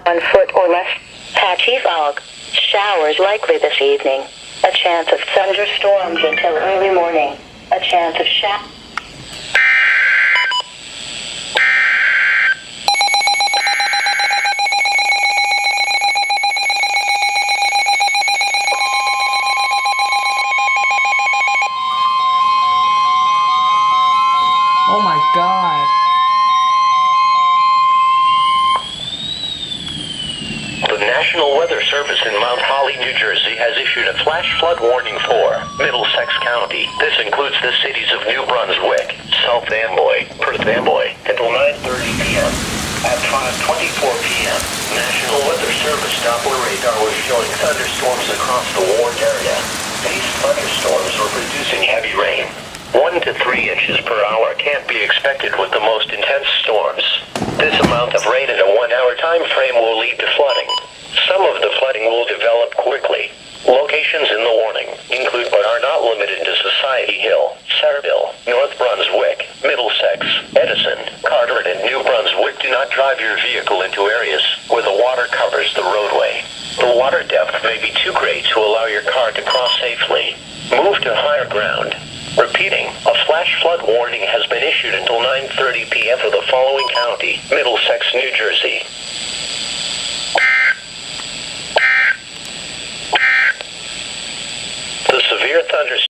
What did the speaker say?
1 foot or less. Patchy fog. Showers likely this evening. A chance of thunderstorms until early morning. A chance of Oh my God. The National Weather Service in Mount Holly, New Jersey has issued a flash flood warning for Middlesex County. This includes the cities of New Brunswick, South Amboy, Perth Amboy, until 9:30 p.m. At 5:24 p.m., National Weather Service Doppler radar was showing thunderstorms across the warned area. These thunderstorms were producing heavy rain. 1 to 3 inches per hour can't be expected with the most intense storms. This amount of rain in a 1-hour time frame will lead to flooding. Some of the flooding will develop quickly. Locations in the warning include but are not limited to Society Hill, Saraville, North Brunswick, Middlesex, Edison, Carteret, and New Brunswick. Do not drive your vehicle into areas where the water covers the roadway. The water depth may be too great to allow your car to cross safely. Move to higher ground. Repeating, a flash flood warning has been issued until 9:30 p.m. for the following county: Middlesex, New Jersey. The severe thunderstorm